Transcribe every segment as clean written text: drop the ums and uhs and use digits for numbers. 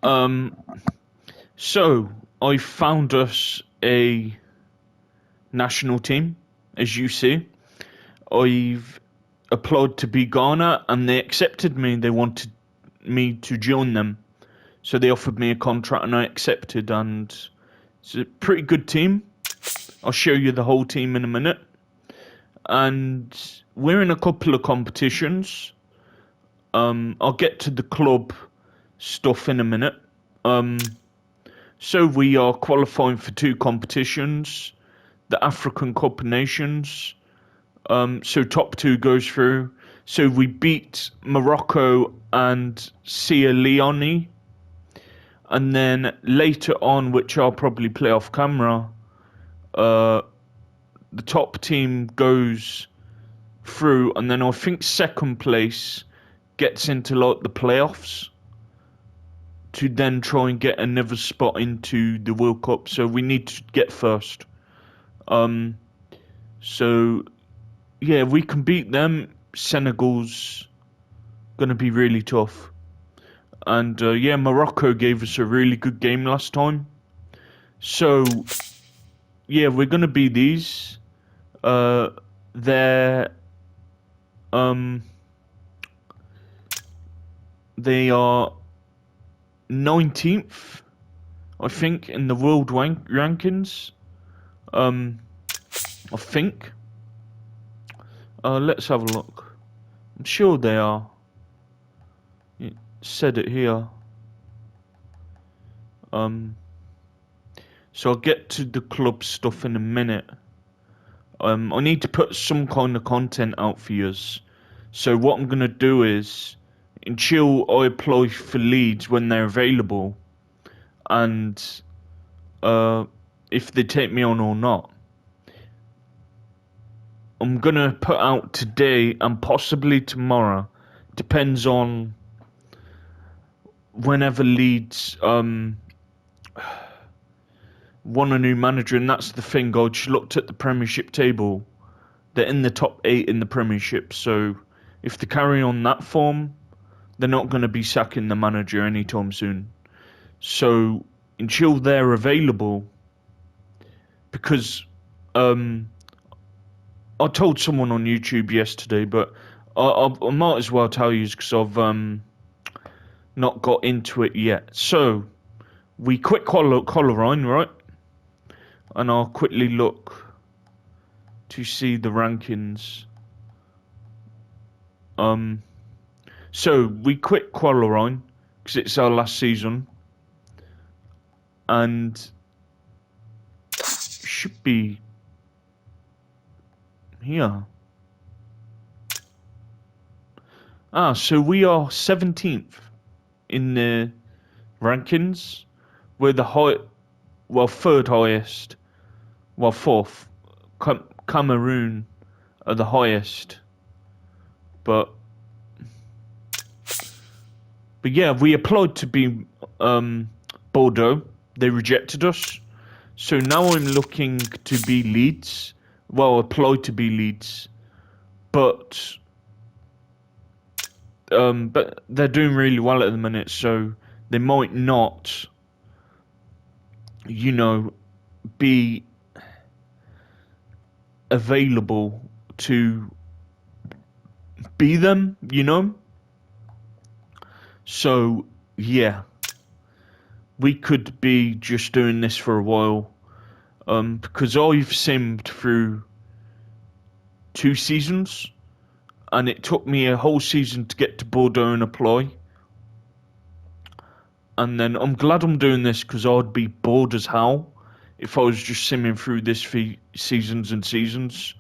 Um, so I found us a national team, as you see. I've applied to be Ghana, and they accepted me. They wanted me to join them, so they offered me a contract, and I accepted. And it's a pretty good team. I'll show you the whole team in a minute. And we're in a couple of competitions. I'll get to the club stuff in a minute. So we are qualifying for two competitions, the African Cup of Nations. So top two goes through. So we beat Morocco and Sierra Leone. And then later on, which I'll probably play off camera, the top team goes through, and then I think second place gets into like the playoffs to then try and get another spot into the World Cup. So we need to get first. So yeah, we can beat them. Senegal's gonna be really tough. And yeah, Morocco gave us a really good game last time. So yeah, we're gonna be these. They're they are 19th, I think, in the world rankings. I think. Let's have a look. I'm sure they are. It said it here. So I'll get to the club stuff in a minute. I need to put some kind of content out for you. So what I'm gonna do is, until I apply for leads when they're available, and if they take me on or not, I'm gonna put out today and possibly tomorrow. Depends on whenever Leeds want a new manager, and that's the thing. I just looked at the Premiership table. They're in the top 8 in the Premiership, so if they carry on that form, they're not going to be sacking the manager anytime soon. So until they're available, because I told someone on YouTube yesterday, but I might as well tell you because I've not got into it yet. So we quit Colorine, right? And I'll quickly look to see the rankings. So we quit Colorine because it's our last season, and should be here. So we are 17th in the rankings. We're the third highest. Well, fourth. Cameroon are the highest. But yeah, we applied to be Bordeaux. They rejected us. So now I'm looking to be Leeds. Well, applied to be Leeds. But they're doing really well at the minute, so they might not, be available to be them, So, yeah, we could be just doing this for a while, because I've simmed through 2 seasons, and it took me a whole season to get to Bordeaux and apply. And then I'm glad I'm doing this because I'd be bored as hell if I was just simming through this for seasons and seasons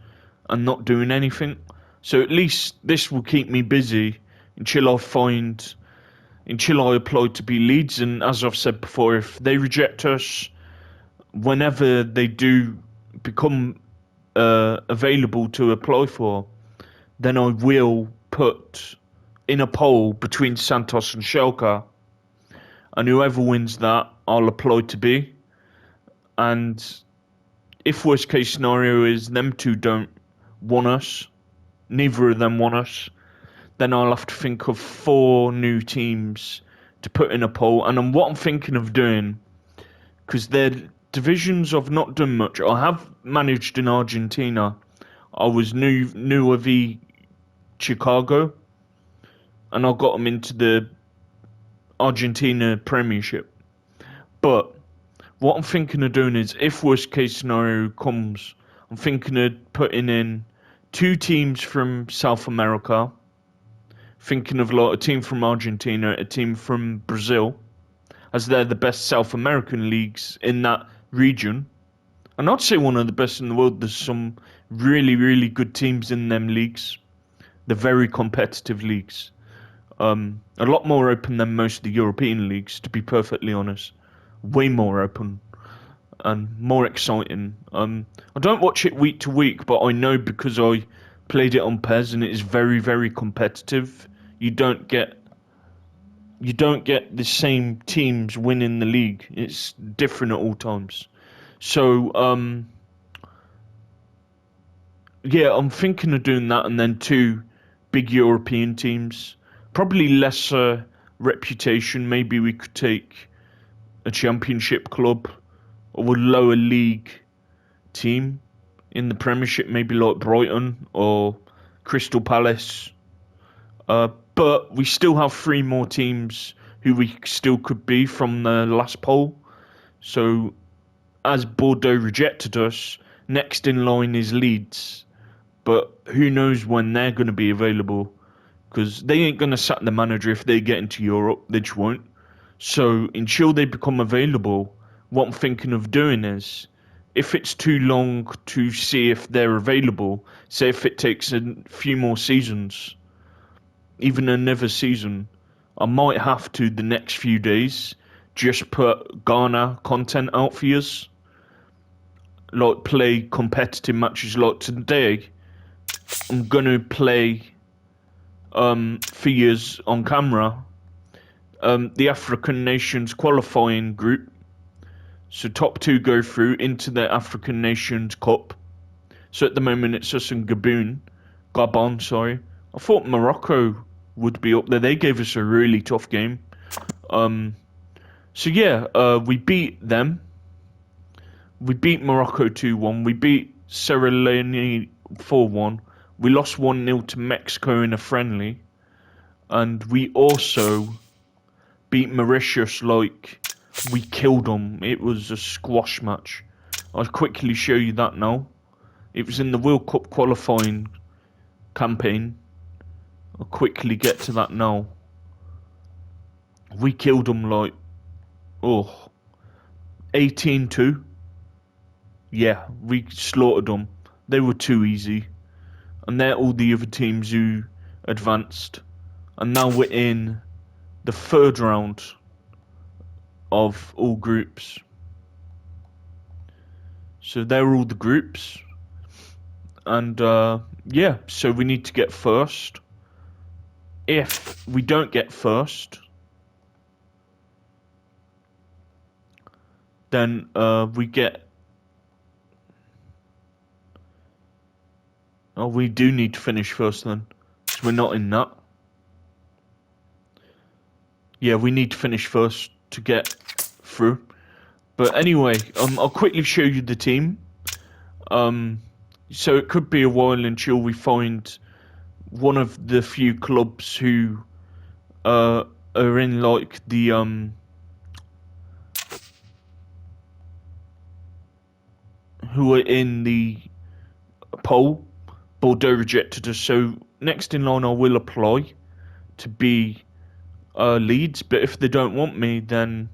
and not doing anything. So at least this will keep me busy until I apply to be Leeds. And as I've said before, if they reject us, whenever they do become available to apply for, then I will put in a poll between Santos and Schalke, and whoever wins that, I'll apply to be. And if worst case scenario is them two don't want us, neither of them want us, then I'll have to think of 4 new teams to put in a poll. And what I'm thinking of doing, because their divisions I've not done much. I have managed in Argentina. I was new v Chicago, and I got them into the Argentina Premiership. But what I'm thinking of doing is, if worst case scenario comes, I'm thinking of putting in 2 teams from South America, thinking of like a team from Argentina, a team from Brazil, as they're the best South American leagues in that region. And I'd say one of the best in the world. There's some really, really good teams in them leagues. They're very competitive leagues. A lot more open than most of the European leagues, to be perfectly honest. Way more open and more exciting. I don't watch it week to week, but I know because I played it on PES and it is very, very competitive. You don't get the same teams winning the league. It's different at all times. So yeah, I'm thinking of doing that, and then 2 big European teams. Probably lesser reputation. Maybe we could take a championship club or a lower league team in the Premiership, maybe like Brighton or Crystal Palace. But we still have 3 more teams who we still could be from the last poll. So, as Bordeaux rejected us, next in line is Leeds. But who knows when they're going to be available, because they ain't going to sack the manager if they get into Europe. They just won't. So until they become available, what I'm thinking of doing is, if it's too long to see if they're available, say if it takes a few more seasons, even another season, I might have to, the next few days, just put Ghana content out for us. Like, play competitive matches. Like today, I'm going to play for years on camera the African Nations qualifying group. So top 2 go through into the African Nations Cup. So at the moment it's us and Gabon, sorry. I thought Morocco would be up there. They gave us a really tough game. So yeah, we beat them. We beat Morocco 2-1. We beat Sierra Leone 4-1. We lost 1-0 to Mexico in a friendly. And we also beat Mauritius like we killed them. It was a squash match. I'll quickly show you that now. It was in the World Cup qualifying campaign. I'll quickly get to that now. We killed them like, 18-2. Yeah, we slaughtered them. They were too easy. And they're all the other teams who advanced. And now we're in the 3rd round of all groups. So they're all the groups. And yeah, so we need to get first. If we don't get first, then we get... Oh, we do need to finish first then, because we're not in that. Yeah, we need to finish first to get through. But anyway, I'll quickly show you the team. So it could be a while until we find one of the few clubs who are in like the who are in the poll. Bordeaux rejected us, so next in line I will apply to be Leeds, but if they don't want me, then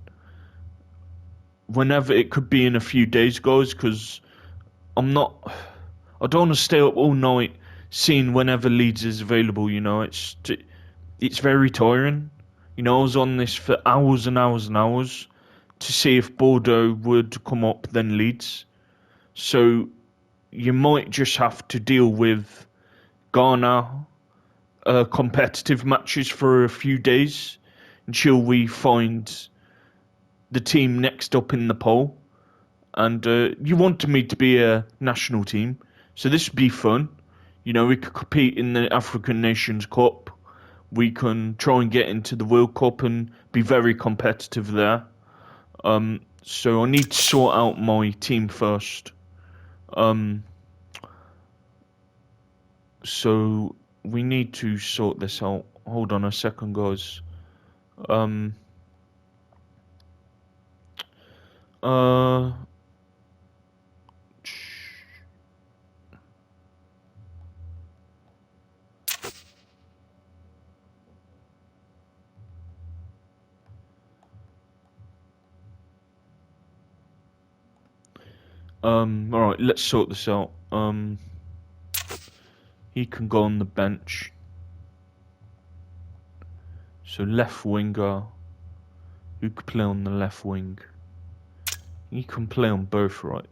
whenever, it could be in a few days, guys, because I don't want to stay up all night seeing whenever Leeds is available, you know. It's very tiring. You know, I was on this for hours and hours and hours to see if Bordeaux would come up, then Leeds. So you might just have to deal with Ghana competitive matches for a few days until we find the team next up in the poll. And you wanted me to be a national team, so this would be fun. You know, we could compete in the African Nations Cup. we can try and get into the World Cup and be very competitive there. So I need to sort out my team first. So we need to sort this out. Hold on a second, guys. Uh, all right, let's sort this out. He can go on the bench. So left winger. Who could play on the left wing? He can play on both, right?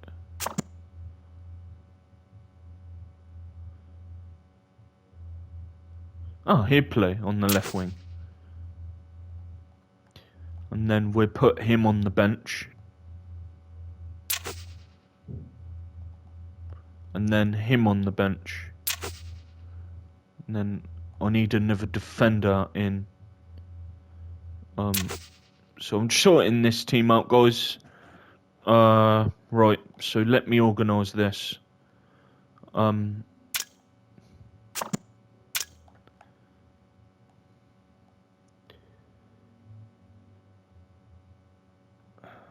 Oh, he'd play on the left wing. And then we'll put him on the bench. And then him on the bench. And then I need another defender in. So I'm sorting this team out, guys. Right, so let me organise this.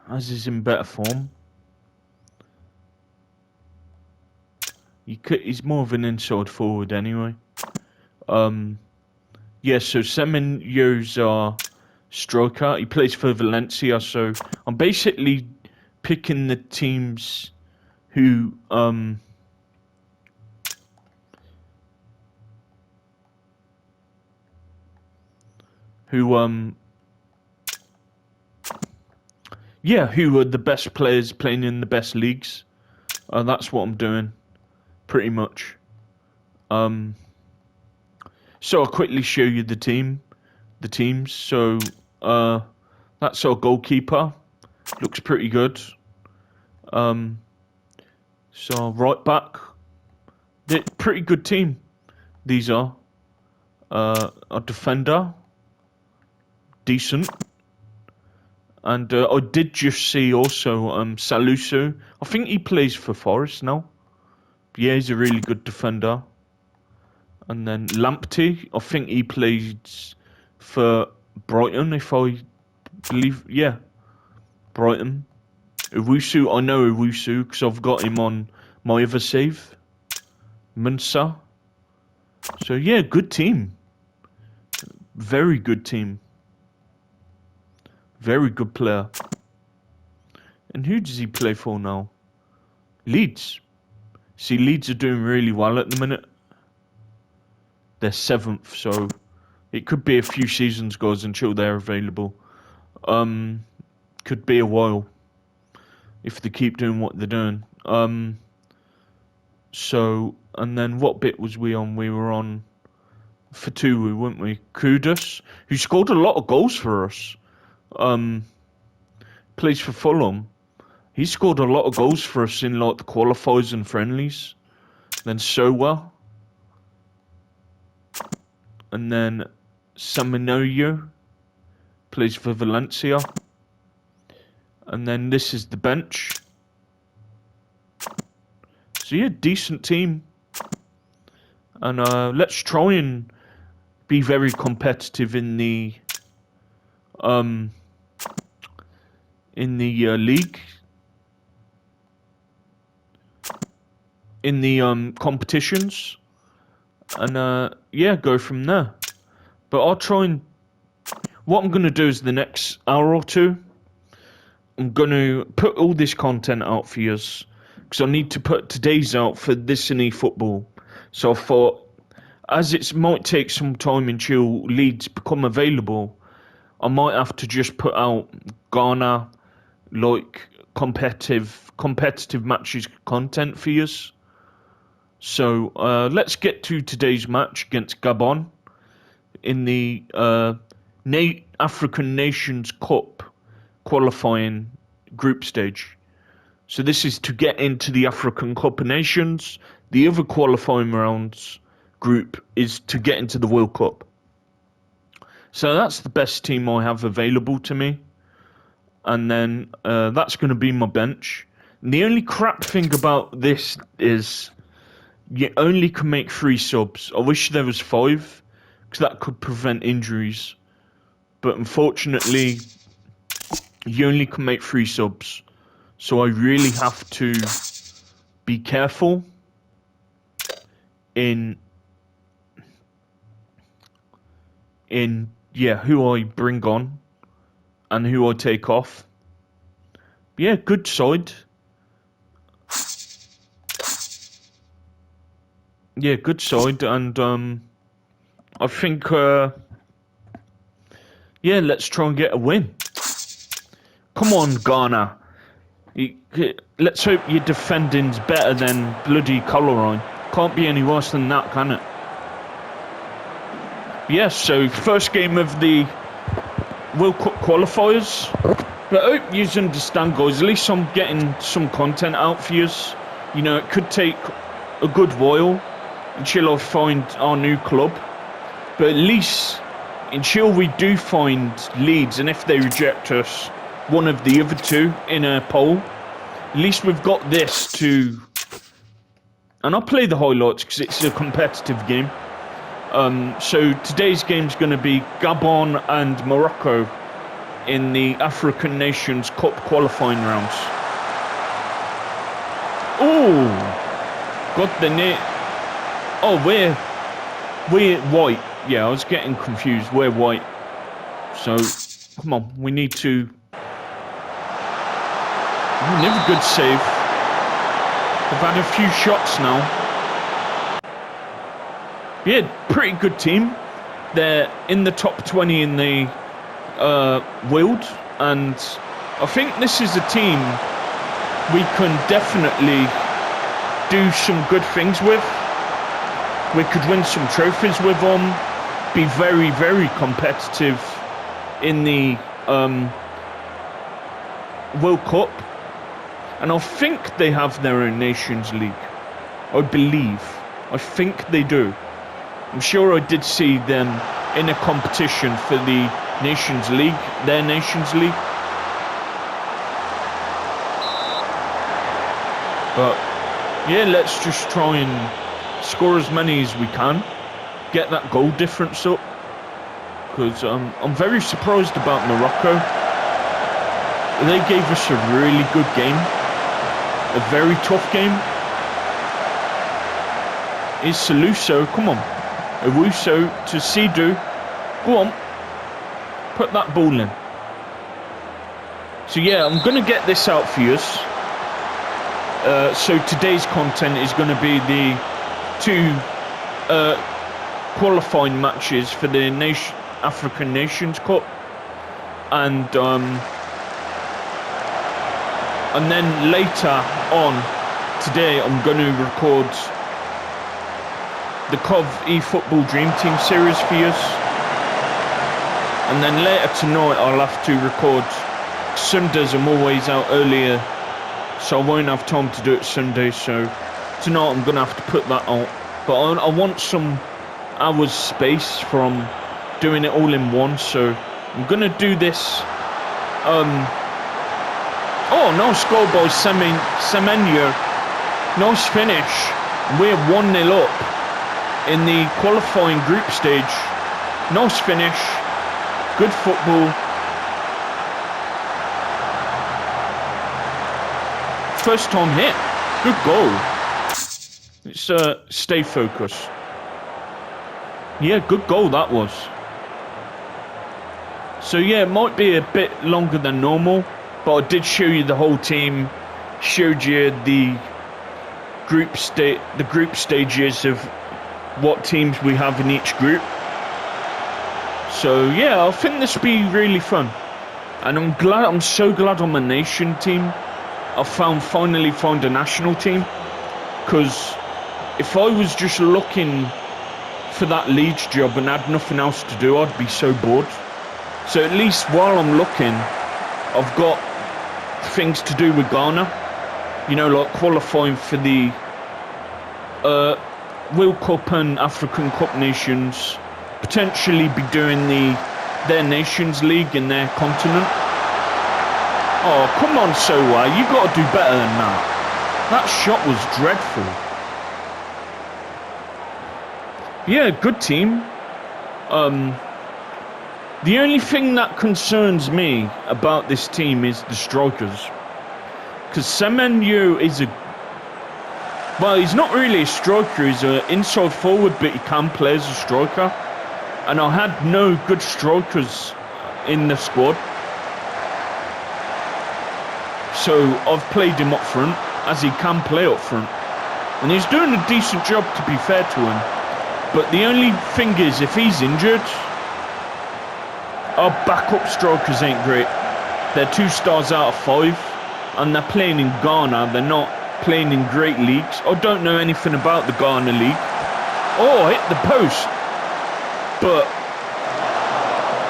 As is in better form. He's more of an inside forward anyway. Yeah, so Semenyo's our striker. He plays for Valencia, so I'm basically picking the teams who who are the best players playing in the best leagues. That's what I'm doing, pretty much. So I'll quickly show you the teams. So that's our goalkeeper. Looks pretty good. So right back, they're pretty good team. These are a defender, decent. And I did just see also Saluso. I think he plays for Forest now. Yeah, he's a really good defender. And then Lamptey, I think he plays for Brighton, if I believe. Yeah, Brighton. Owusu, I know Owusu because I've got him on my other save. Munsa. So yeah, good team. Very good team. Very good player. And who does he play for now? Leeds. See, Leeds are doing really well at the minute. They're 7th, so it could be a few seasons, guys, until they're available. Could be a while if they keep doing what they're doing. So, and then what bit was we on? We were on Fatu, weren't we? Kudus, who scored a lot of goals for us. Plays for Fulham. He scored a lot of goals for us in like the qualifiers and friendlies. Then Sowa. And then Saminoyo plays for Valencia. And then this is the bench. So yeah, decent team. And let's try and be very competitive in the league. In the competitions. And yeah, go from there. But I'll try and... What I'm going to do is the next hour or two, I'm going to put all this content out for you. Because I need to put today's out for this and eFootball. So I thought, as it might take some time until Leeds become available, I might have to just put out Ghana, like, competitive matches content for you. So let's get to today's match against Gabon in the African Nations Cup qualifying group stage. So this is to get into the African Cup of Nations. The other qualifying rounds group is to get into the World Cup. So that's the best team I have available to me. And then that's going to be my bench. And the only crap thing about this is you only can make 3 subs. I wish there was 5, because that could prevent injuries. But unfortunately, you only can make 3 subs. So I really have to be careful in who I bring on and who I take off. Yeah, good side. Yeah, good side, and I think let's try and get a win. Come on, Ghana. Let's hope your defending's better than bloody Colorine. Can't be any worse than that, can it? Yes, so first game of the World Cup qualifiers. But I hope you understand, guys. At least I'm getting some content out for you. You know, it could take a good while until I find our new club. But at least until we do find Leeds, and if they reject us, one of the other 2 in a poll, at least we've got this to... And I'll play the highlights because it's a competitive game. So today's game's going to be Gabon and Morocco in the African Nations Cup qualifying rounds. Oh, got the net. Oh, we're white. Yeah, I was getting confused. We're white. So, come on, we need to... Never good save. They've had a few shots now. Yeah, pretty good team. They're in the top 20 in the world, and I think this is a team we can definitely do some good things with. We could win some trophies with them, be very, very competitive in the World Cup, and I think they have their own Nations League. I think they do. I'm sure I did see them in a competition for the Nations League, their Nations League. But yeah, let's just try and score as many as we can, get that goal difference up, because I'm very surprised about Morocco. They gave us a really good game, a very tough game. Is Saluso, come on. Owusu to Sidu. Go on. Put that ball in. So yeah, I'm going to get this out for you. So today's content is going to be the 2 qualifying matches for the African Nations Cup. And then later on today I'm going to record the COV eFootball Dream Team series for you. And then later tonight I'll have to record Sundays. I'm always out earlier, so I won't have time to do it Sunday. So tonight I'm going to have to put that out. But I want some hours space from doing it all in one. So I'm going to do this. Oh, nice goal by Semenyo. Nice finish. We're 1-0 up in the qualifying group stage. Nice finish. Good football. First time hit. Good goal. Let's stay focused. Yeah, good goal that was. So yeah, it might be a bit longer than normal, but I did show you the whole team. Showed you the group stages of what teams we have in each group. So yeah, I think this will be really fun, and I'm so glad I'm a nation team. I finally found a national team, because if I was just looking for that Leeds job and had nothing else to do, I'd be so bored. So at least while I'm looking, I've got things to do with Ghana, you know, like qualifying for the World Cup and African Cup Nations, potentially be doing the their Nations League in their continent. Oh, come on, Sowa. You got to do better than that. That shot was dreadful. Yeah, good team. The only thing that concerns me about this team is the strikers. Because Semenyo is well, he's not really a striker. He's an inside forward, but he can play as a striker. And I had no good strikers in the squad. So I've played him up front, as he can play up front. And he's doing a decent job, to be fair to him. But the only thing is, if he's injured, our backup strikers ain't great. They're 2 stars out of 5, and they're playing in Ghana. They're not playing in great leagues. I don't know anything about the Ghana league. Oh, hit the post. But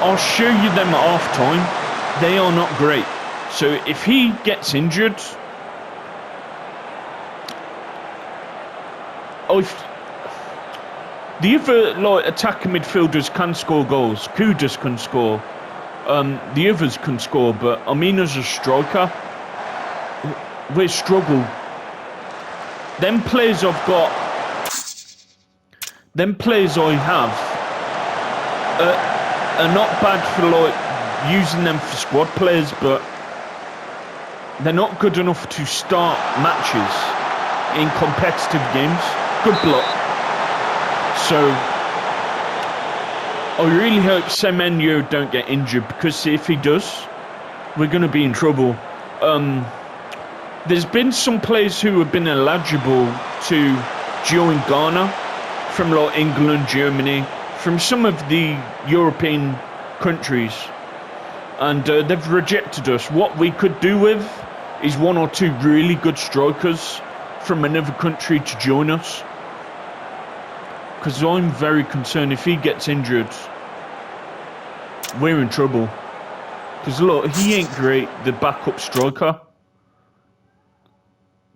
I'll show you them at half time. They are not great. So if he gets injured, the other attacking midfielders can score goals. Kudus can score. The others can score, but Amina's a striker. We struggle. Them players I have are not bad for using them for squad players, but they're not good enough to start matches in competitive games. Good block. So I really hope Semenyo don't get injured, because if he does, we're going to be in trouble. There's been some players who have been eligible to join Ghana from England, Germany, from some of the European countries, and they've rejected us. What we could do with is 1 or 2 really good strikers from another country to join us. Because I'm very concerned if he gets injured, we're in trouble. Because look, he ain't great, the backup striker.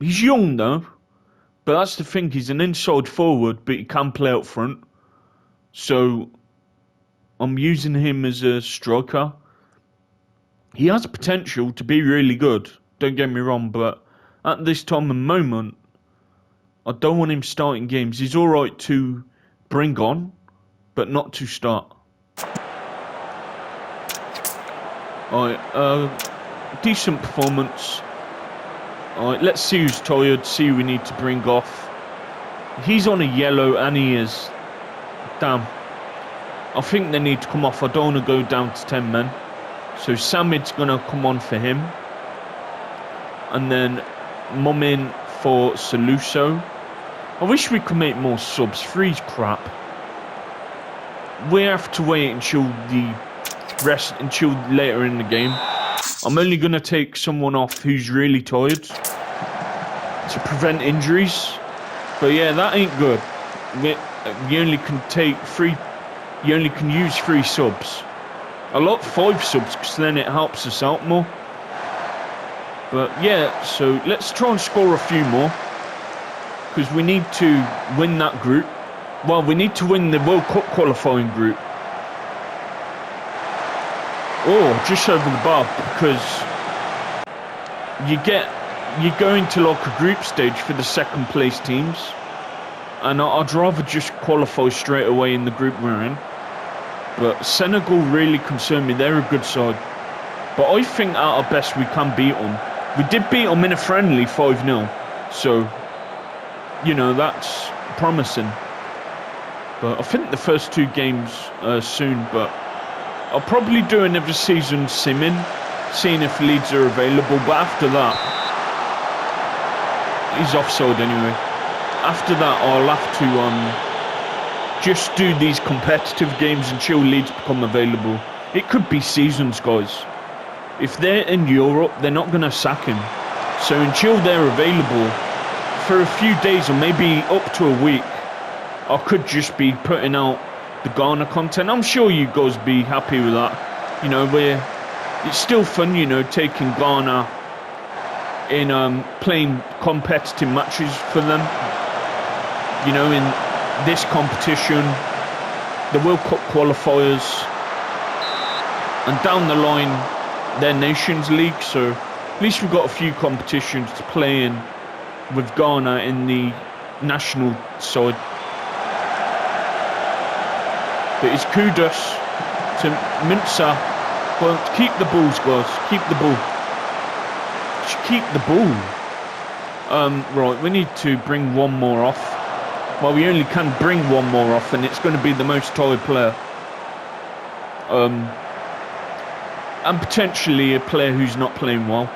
He's young though, but that's the thing, he's an inside forward, but he can play up front. So I'm using him as a striker. He has potential to be really good, don't get me wrong, but at this time and moment, I don't want him starting games. He's alright to bring on, but not to start. Alright, decent performance. Alright, let's see who's tired, see who we need to bring off. He's on a yellow, and he is. Damn. I think they need to come off. I don't want to go down to 10 men. So Samid's going to come on for him. And then Mumin for Saluso. I wish we could make more subs. 3's crap. We have to wait until until later in the game. I'm only going to take someone off who's really tired to prevent injuries. But yeah, that ain't good. You only can take 3. You only can use 3 subs. I like 5 subs because then it helps us out more. But yeah, so let's try and score a few more, because we need to win that group. Well, we need to win the World Cup qualifying group. Oh, just over the bar, because you're going to like a group stage for the second place teams, and I'd rather just qualify straight away in the group we're in. But Senegal really concern me. They're a good side, but I think at our best we can beat them. We did beat them in a friendly 5-0, so you know that's promising. But I think the first 2 games soon, but I'll probably do another season simming, seeing if Leeds are available. But after that, he's offside anyway. After that, I'll have to just do these competitive games until Leeds become available. It could be seasons, guys. If they're in Europe, they're not going to sack him. So until they're available, for a few days or maybe up to a week, I could just be putting out the Ghana content. I'm sure you guys be happy with that. You know, it's still fun, you know, taking Ghana in playing competitive matches for them. You know, in this competition, the World Cup qualifiers, And down the line, they're Nations League, so at least we've got a few competitions to play in with Ghana in the national side. But it's kudos to Mintza. Well, keep the balls, guys. Keep the ball. Just keep the ball. Right, we need to bring one more off. Well, we only can bring one more off, and it's going to be the most tired player. And potentially a player who's not playing well.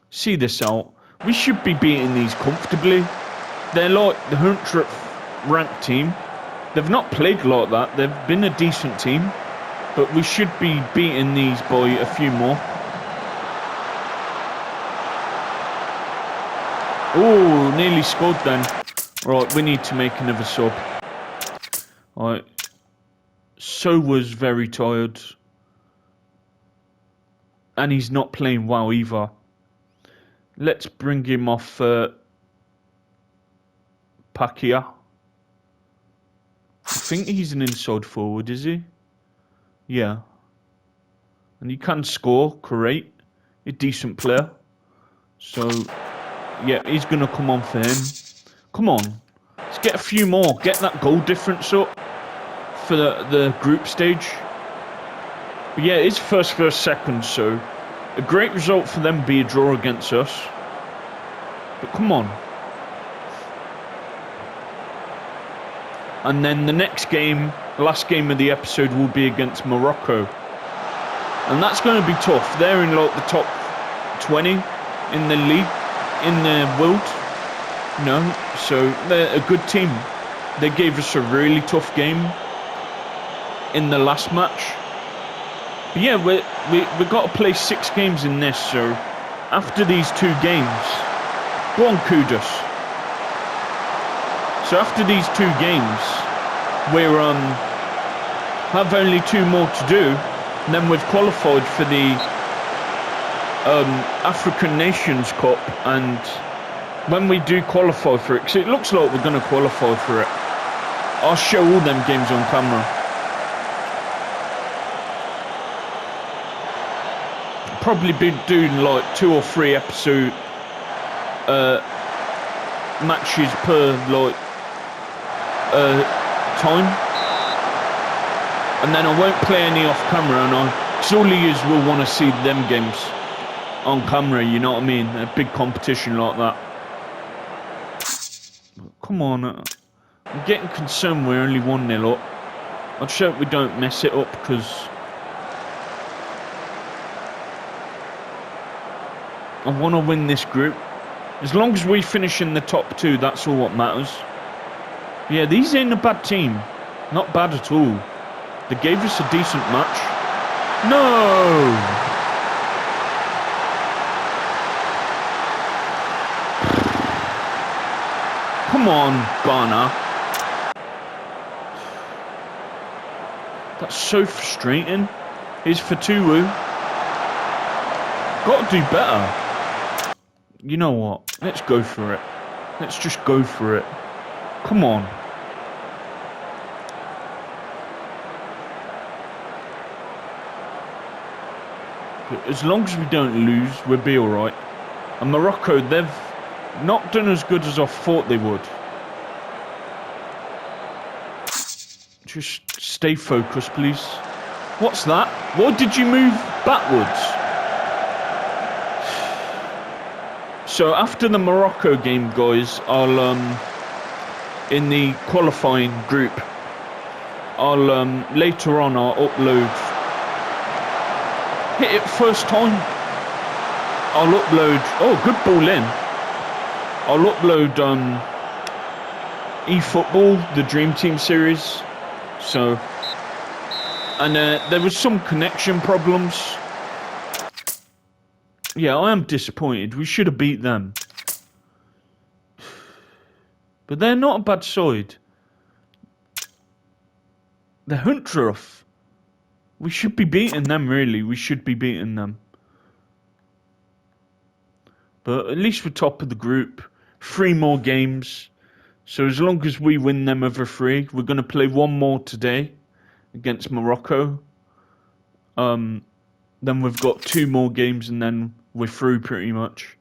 See this out. We should be beating these comfortably. They're like the 100th ranked team. They've not played like that. They've been a decent team. But we should be beating these by a few more. Oh, nearly scored then. Right, we need to make another sub. Right. So was very tired. And he's not playing well either. Let's bring him off Pakia. I think he's an inside forward, is he? Yeah. And he can score, great. A decent player. So, yeah, he's going to come on for him. Come on. Let's get a few more. Get that goal difference up for the group stage. But yeah, it's first, second, so a great result for them be a draw against us. But come on. And then the next game, last game of the episode, will be against Morocco. And that's going to be tough. They're in like the top 20 in the league, in the world. No, so they're a good team. They gave us a really tough game in the last match. But yeah, we got to play 6 games in this. So after these 2 games, go on, kudos. So after these 2 games, we're have only 2 more to do, and then we've qualified for the African Nations Cup. And when we do qualify for it, because it looks like we're going to qualify for it, I'll show all them games on camera. Probably be doing like 2 or 3 episode matches per like time, and then I won't play any off camera, and because all you will want to see them games on camera, you know what I mean? A big competition like that. Come on, I'm getting concerned we're only 1-0 up. I'd just hope we don't mess it up, because I want to win this group. As long as we finish in the top 2, that's all what matters. Yeah, these ain't a bad team. Not bad at all. They gave us a decent match. No! Come on, Ghana. That's so frustrating. Here's Fatuwu. Got to do better. You know what? Let's go for it. Let's just go for it. Come on. But as long as we don't lose, we'll be alright. And Morocco, they've not done as good as I thought they would. Just stay focused, please. What's that? Why did you move backwards? So after the Morocco game, guys, I'll in the qualifying group, I'll later on I'll upload. Hit it first time. I'll upload. Oh, good ball in. I'll upload eFootball, the Dream Team series. So, and there was some connection problems. Yeah, I am disappointed. We should have beat them. But they're not a bad side. They're Huntruff. We should be beating them, really. We should be beating them. But at least we're top of the group. 3 more games. So as long as we win them over 3, we're going to play 1 more today against Morocco. Then we've got 2 more games, and then we're through pretty much.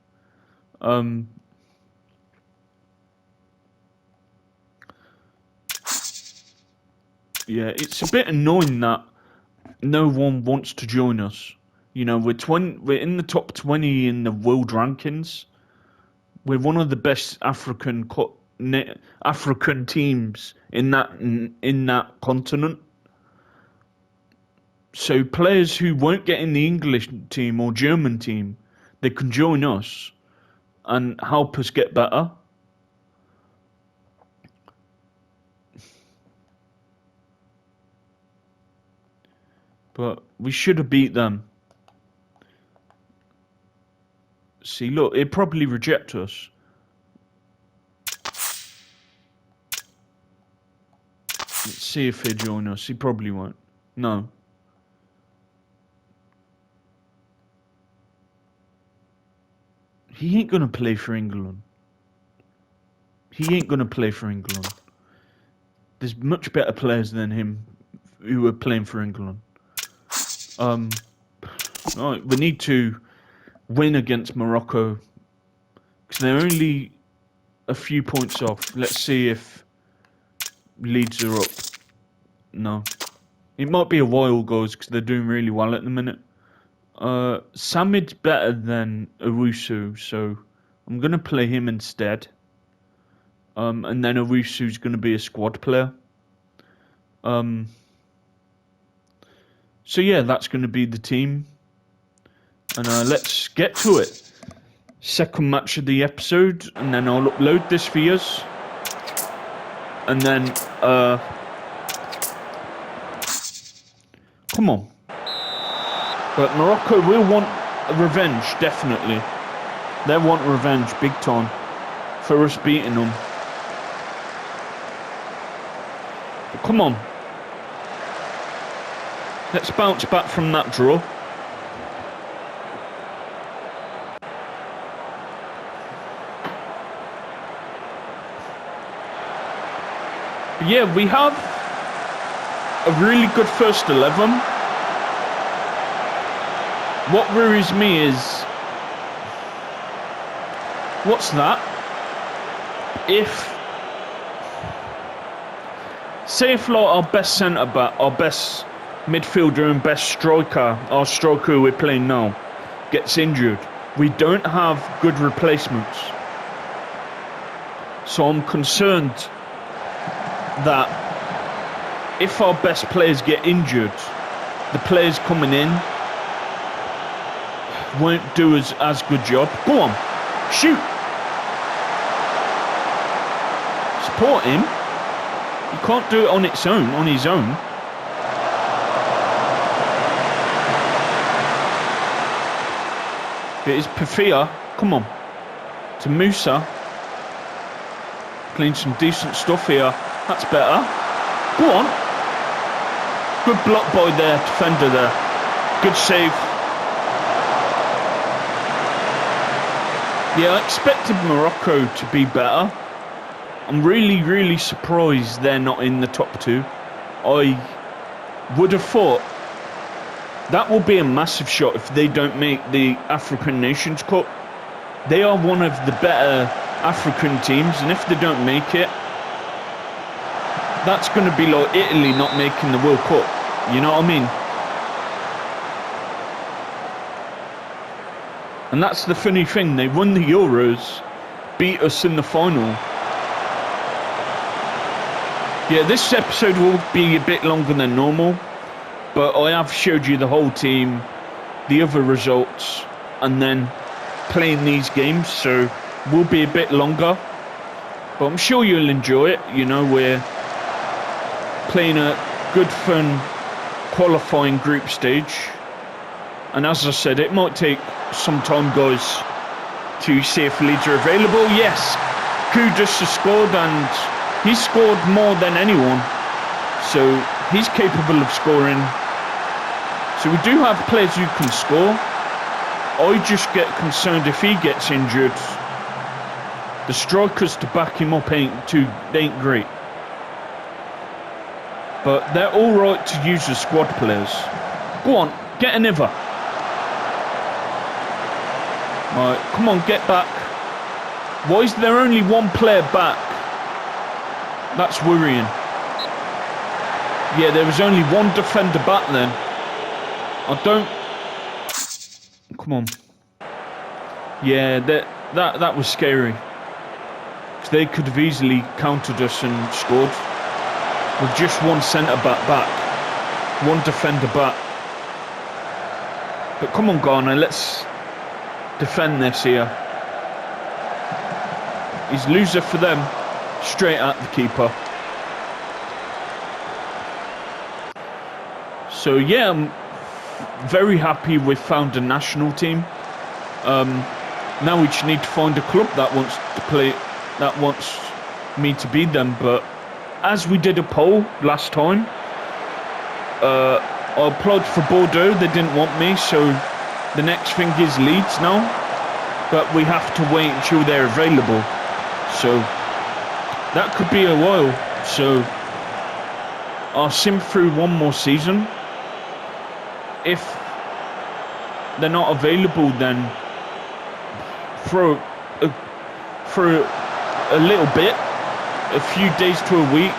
Yeah, it's a bit annoying that no one wants to join us. You know, we're in the top 20 in the world rankings. We're one of the best African teams in that continent. So players who won't get in the English team or German team, they can join us and help us get better. But we should have beat them. See, look, it'd probably reject us. Let's see if he'll join us. He probably won't. No. He ain't gonna play for England. He ain't gonna play for England. There's much better players than him who are playing for England. Right, we need to win against Morocco because they're only a few points off. Let's see if Leeds are up. No. It might be a while, guys, because they're doing really well at the minute. Samid's better than Owusu, so I'm going to play him instead. And then Owusu's going to be a squad player. So yeah, that's going to be the team. And let's get to it. Second match of the episode, and then I'll upload this for you. And then, come on. But Morocco will want revenge, definitely. They want revenge, big time, for us beating them. But come on. Let's bounce back from that draw. But yeah, we have a really good first 11. What worries me is, what's that? Say if like our best centre back, our best midfielder and best striker, our striker we're playing now, gets injured, we don't have good replacements. So I'm concerned that if our best players get injured, the players coming in won't do as good job. Go on, shoot. Support him. He can't do it on his own. It is Pafia. Come on. To Musa. Playing some decent stuff here. That's better. Go on. Good block by the defender there. Good save. Yeah, I expected Morocco to be better. I'm really, really surprised they're not in the top 2. I would have thought that will be a massive shot if they don't make the African Nations Cup. They are one of the better African teams, and if they don't make it, that's going to be like Italy not making the World Cup. You know what I mean? And that's the funny thing. They won the Euros, beat us in the final. Yeah, this episode will be a bit longer than normal, but I have showed you the whole team, the other results, and then playing these games, so will be a bit longer. But I'm sure you'll enjoy it. You know, we're playing a good, fun, qualifying group stage. And as I said, it might take some time, guys, to see if Leeds are available. Yes, Kudus has scored, and he's scored more than anyone. So he's capable of scoring. So we do have players who can score. I just get concerned if he gets injured. The strikers to back him up ain't great. But they're all right to use as squad players. Go on. Get another. Right, come on, get back. Why is there only one player back? That's worrying. Yeah, there was only one defender back then. I don't... Come on. Yeah, that was scary. Because they could have easily countered us and scored. With just one centre-back back. One defender back. But come on, Ghana, let's defend this here. He's loser for them. Straight at the keeper. So yeah, I'm very happy we've found a national team. Now we just need to find a club that wants to play, that wants me to beat them. But as we did a poll last time, I applied for Bordeaux. They didn't want me, so the next thing is Leeds now. But we have to wait until they're available. So that could be a while. So I'll sim through one more season. If they're not available, then for a little bit, a few days to a week,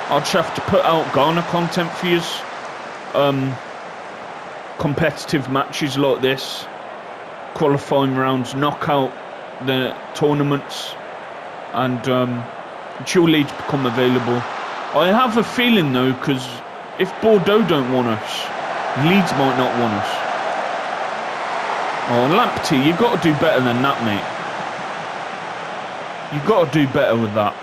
I'll just have to put out Ghana content for you. Competitive matches like this, qualifying rounds, knockout the tournaments, and until Leeds become available. I have a feeling though, because if Bordeaux don't want us, Leeds might not want us. Oh, Lamptey, you've got to do better than that, mate. You've got to do better with that.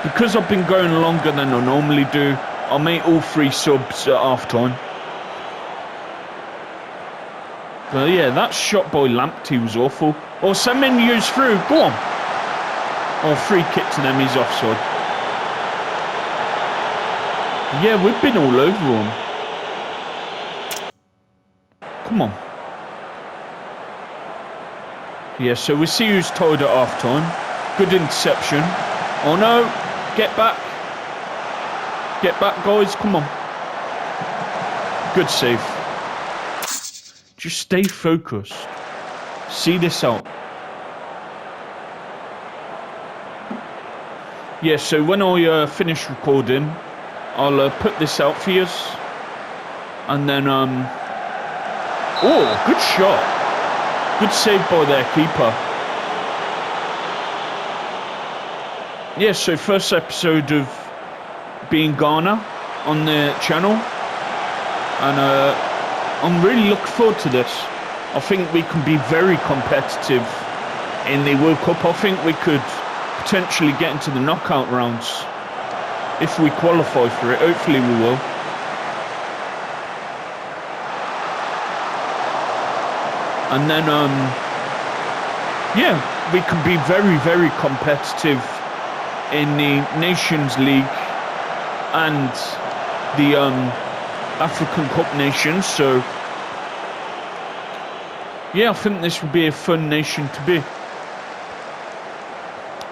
Because I've been going longer than I normally do, I'll make all 3 subs at half-time. But yeah, that shot by Lamptey was awful. Oh, Semenyo's through, go on. Oh, free kick to them, he's offside. Yeah, we've been all over him. Come on. Yeah, so we see who's tied at half time. Good interception. Oh no, get back. Get back, guys, come on. Good save. Just stay focused. See this out. Yeah, so when I finish recording, I'll put this out for you. And then, oh, good shot. Good save by their keeper. Yeah, so first episode of being Ghana on the channel. And I'm really looking forward to this. I think we can be very competitive in the World Cup. I think we could potentially get into the knockout rounds if we qualify for it. Hopefully we will. And then, yeah, we can be very, very competitive in the Nations League and the African Cup Nations. So, yeah, I think this would be a fun nation to be.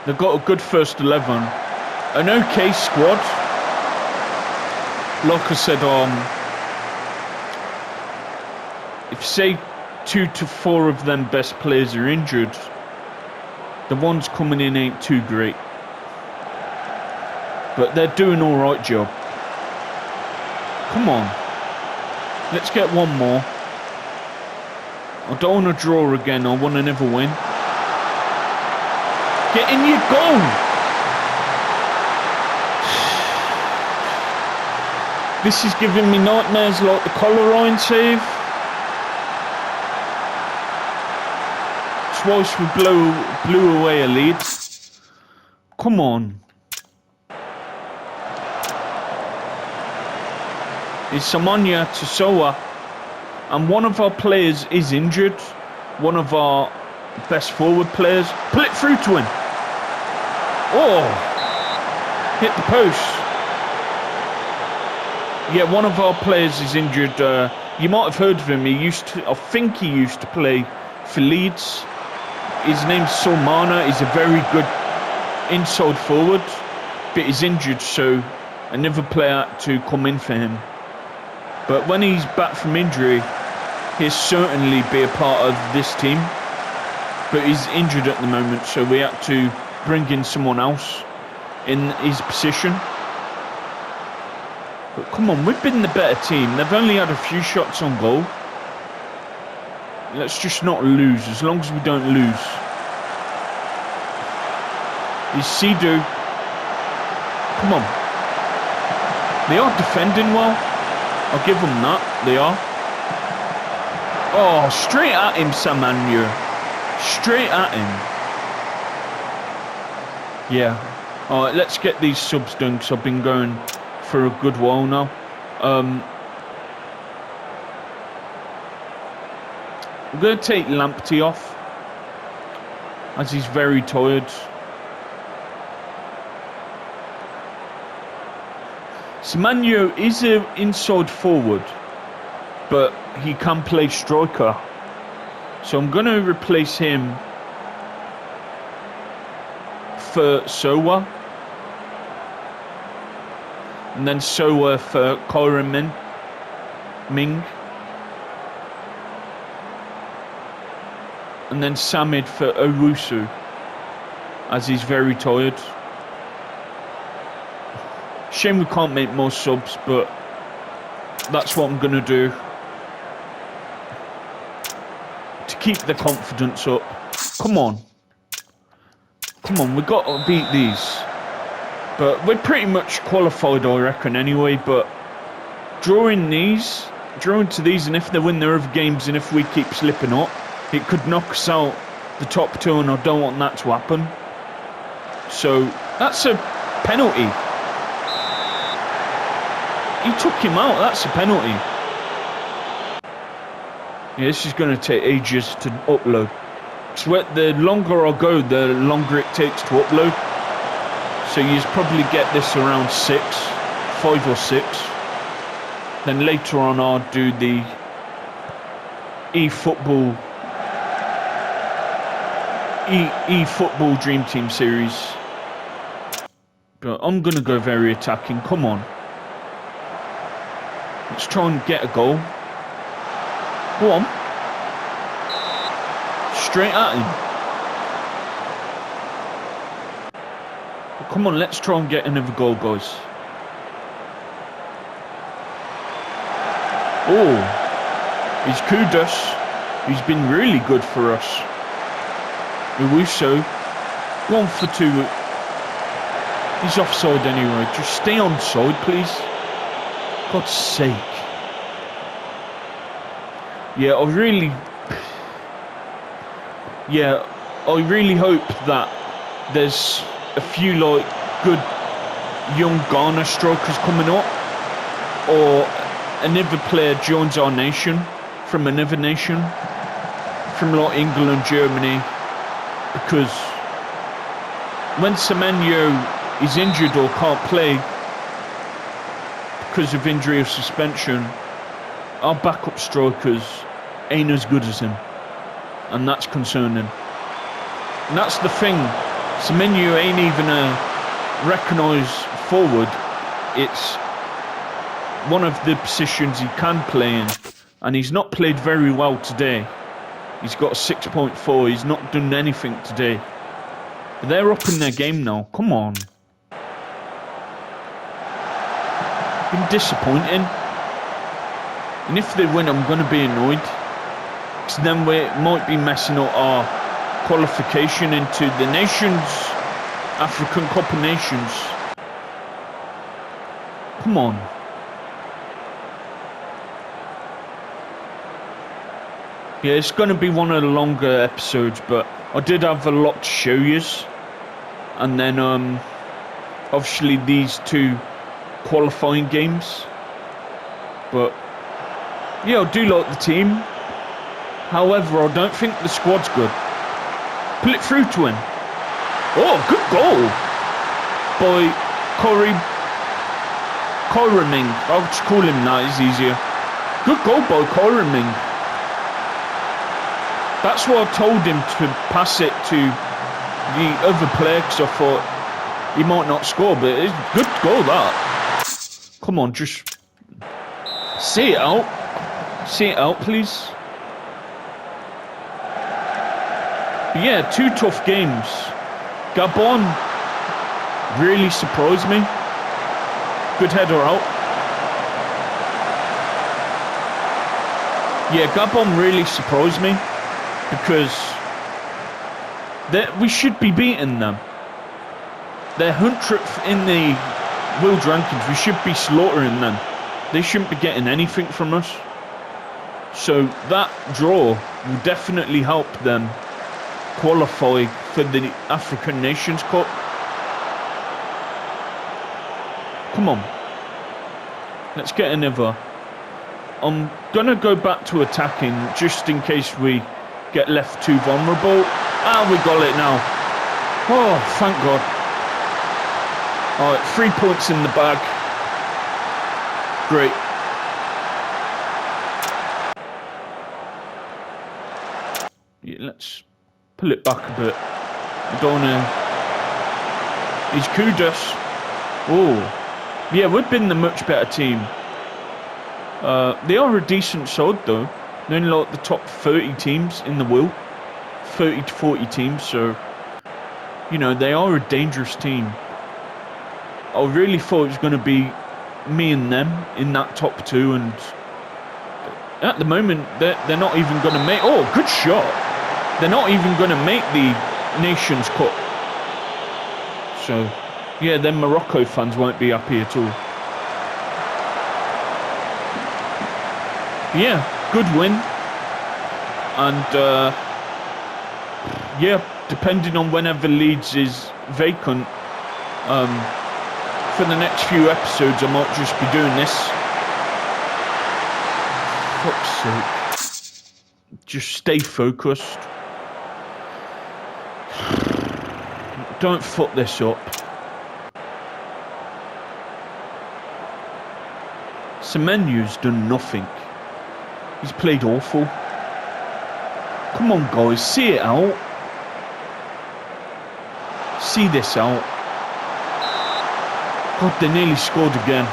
They've got a good first 11. An okay squad. Like I said, if say 2 to 4 of them best players are injured, the ones coming in ain't too great. But they're doing all right job. Come on. Let's get one more. I don't want to draw again. I want to never win. Get in your goal. This is giving me nightmares like the Collarine save. Twice we blew away a lead. Come on. It's Samanya Tosowa. And one of our players is injured. One of our best forward players. Pull it through to him. Oh. Hit the post. Yeah, one of our players is injured. You might have heard of him. I think he used to play for Leeds. His name's Solmana. He's a very good inside forward, but he's injured, so another player had to come in for him. But when he's back from injury, he'll certainly be a part of this team. But he's injured at the moment, so we had to bring in someone else in his position. But come on, we've been the better team. They've only had a few shots on goal. Let's just not lose, as long as we don't lose. Is Sidhu. Come on. They are defending well. I'll give them that. They are. Oh, straight at him, Samanyu. Straight at him. Yeah. Alright, let's get these subs done, because I've been going for a good while now. I'm going to take Lamptey off, as he's very tired. Semenyo is an inside forward, but he can play striker. So I'm going to replace him for Sowa. And then Sowa for Kyron Ming. And then Samid for Owusu, as he's very tired. Shame we can't make more subs, but that's what I'm going to do to keep the confidence up. Come on. Come on, we've got to beat these. But we're pretty much qualified, I reckon, anyway. But drawing to these, and if they win their other games, and if we keep slipping up, it could knock us out the top two, and I don't want that to happen. So that's a penalty. He took him out. That's a penalty. Yeah, this is going to take ages to upload. So the longer I go, the longer it takes to upload. So you probably get this around 5 or 6. Then later on, I'll do the eFootball Dream Team series. But I'm going to go very attacking. Come on. Let's try and get a goal. Go on. Straight at him. But come on, let's try and get another goal, guys. Oh. He's Kudos. He's been really good for us. Owusu. Go on for 2. He's offside anyway. Just stay onside, please. God's sake. Yeah, I really hope that there's a few like good young Ghana strikers coming up, or another player joins our nation from another nation, from like England, Germany, because when Semenyo is injured or can't play because of injury or suspension, our backup strikers ain't as good as him, and that's concerning. And that's the thing, Semenyo ain't even a recognised forward. It's one of the positions he can play in, and he's not played very well today. He's got a 6.4, he's not done anything today. But they're up in their game now, come on. Been disappointing. And if they win, I'm going to be annoyed. Because then we might be messing up our qualification into the African Cup of Nations. Come on. Yeah, it's going to be one of the longer episodes, but I did have a lot to show you. And then, obviously, these 2 qualifying games. But yeah, I do like the team. However, I don't think the squad's good. Pull it through to him. Oh, good goal by Kyron Ming. I'll just call him that, it's easier. Good goal by Kyron Ming. That's why I told him to pass it to the other player, because I thought he might not score, but it's a good goal, that. Come on, just see it out. See it out, please. But yeah, 2 tough games. Gabon really surprised me. Good header out. Yeah, Gabon really surprised me because we should be beating them. They're 100th in the world rankings. We should be slaughtering them. They shouldn't be getting anything from us. So that draw will definitely help them qualify for the African Nations Cup. Come on. Let's get another. I'm going to go back to attacking just in case we get left too vulnerable. Ah, we got it now. Oh, thank God. All right, 3 points in the bag. Great. Yeah, let's pull it back a bit. I don't want to... He's Kudos. Oh. Yeah, we've been the much better team. They are a decent side though. They're in like the top 30 teams in the world. 30 to 40 teams, so... You know, they are a dangerous team. I really thought it was going to be me and them in that top 2, and at the moment they're not even going to make... Oh, good shot! They're not even going to make the Nations Cup. So, yeah, then Morocco fans won't be happy at all. Yeah, good win. And, yeah, depending on whenever Leeds is vacant, for the next few episodes I might just be doing this. Fuck's sake. Just stay focused. Don't fuck this up. Semenyu's done nothing. He's played awful. Come on, guys, see it out. See this out. God, they nearly scored again.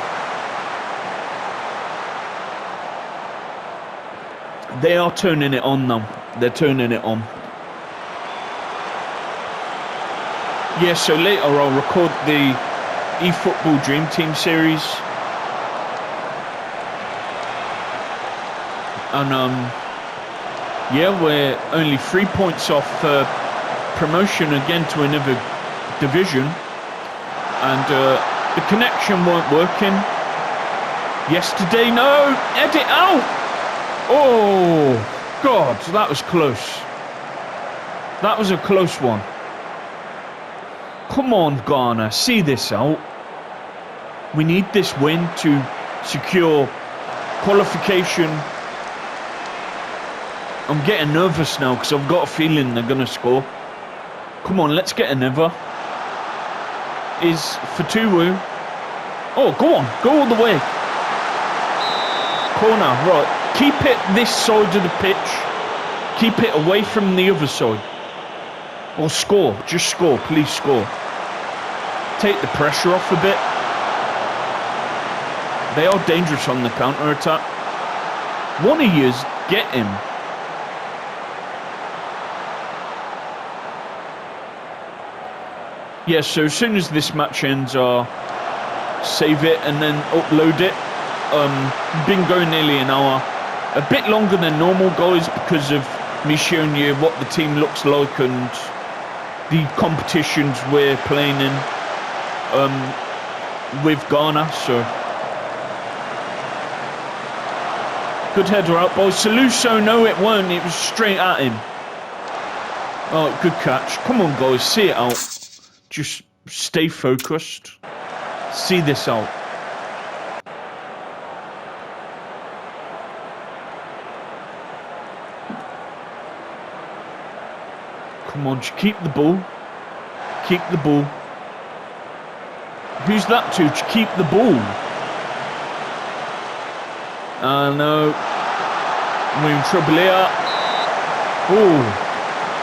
They are turning it on now. They're turning it on. Yeah, so later I'll record the eFootball Dream Team series. And, yeah, we're only 3 points off promotion again to another division. And the connection weren't working yesterday. No, edit out. Oh, God, that was close. That was a close one. Come on, Ghana, see this out. We need this win to secure qualification. I'm getting nervous now because I've got a feeling they're going to score. Come on, let's get another. Is Fatuwu. Oh, go on. Go all the way. Corner, right. Keep it this side of the pitch. Keep it away from the other side. Or score. Just score. Please score. Take the pressure off a bit. They are dangerous on the counter-attack. One of yous, get him. Yeah, so as soon as this match ends, I'll save it and then upload it. Been going nearly an hour. A bit longer than normal, guys, because of me showing you what the team looks like and the competitions we're playing in with Ghana, so... Good header out, boys. Saluso, no it weren't, it was straight at him. Oh, good catch. Come on, guys, see it out. Just stay focused. See this out. Come on, just keep the ball. Keep the ball. Who's that to? Just keep the ball. No. We're in trouble here. Oh,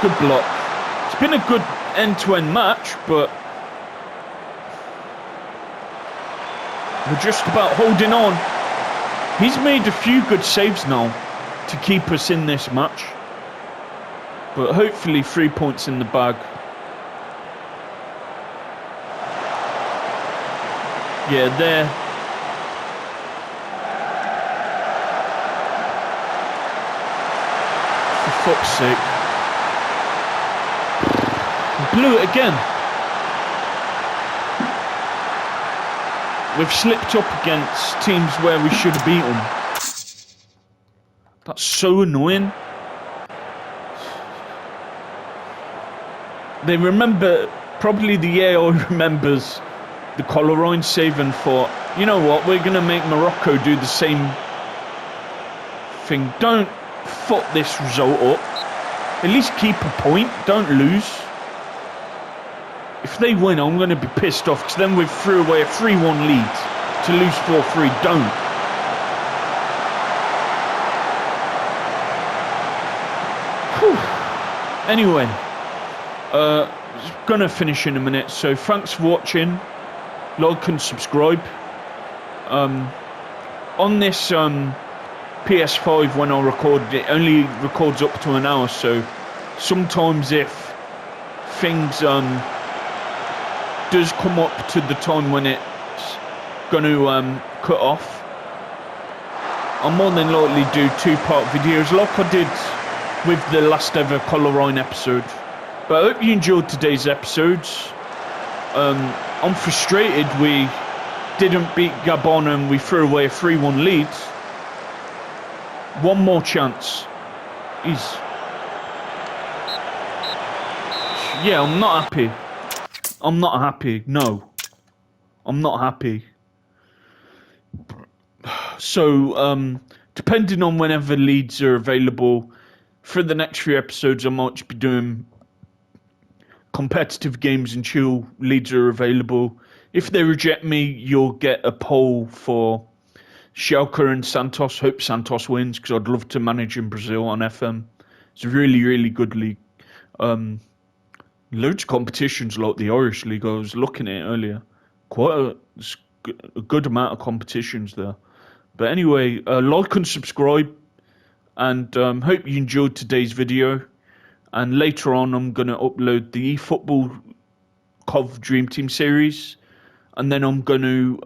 good block. It's been a good end-to-end match, but we're just about holding on. He's made a few good saves now to keep us in this match. But hopefully 3 points in the bag. Yeah, there. For fuck's sake. Blew it again. We've slipped up against teams where we should have beat them. That's so annoying. They remember, probably the AI remembers the Colorine save and thought, you know what, we're going to make Morocco do the same thing. Don't fuck this result up. At least keep a point, don't lose. If they win, I'm going to be pissed off, because then we've threw away a 3-1 lead to lose 4-3. Don't. Whew. Anyway, going to finish in a minute, so thanks for watching. Like and subscribe. On this PS5, when I record, it only records up to an hour, so sometimes if things does come up to the time when it's going to cut off, I'll more than likely do 2-part videos like I did with the last ever Colorine episode. But I hope you enjoyed today's episodes. I'm frustrated we didn't beat Gabon and we threw away a 3-1 lead. One more chance. Yeah, I'm not happy. I'm not happy. No. I'm not happy. So, depending on whenever leads are available, for the next few episodes I might be doing competitive games until leads are available. If they reject me, you'll get a poll for Schalke and Santos. Hope Santos wins, because I'd love to manage in Brazil on FM. It's a really, really good league. Loads of competitions like the Irish League. I was looking at it earlier. Quite a good amount of competitions there. But anyway, like and subscribe. And hope you enjoyed today's video. And later on, I'm going to upload the eFootball COV Dream Team series. And then I'm going to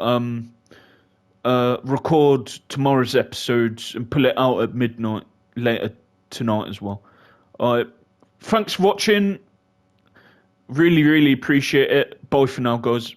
record tomorrow's episodes and pull it out at midnight later tonight as well. Thanks for watching. Really, really appreciate it. Bye for now, guys.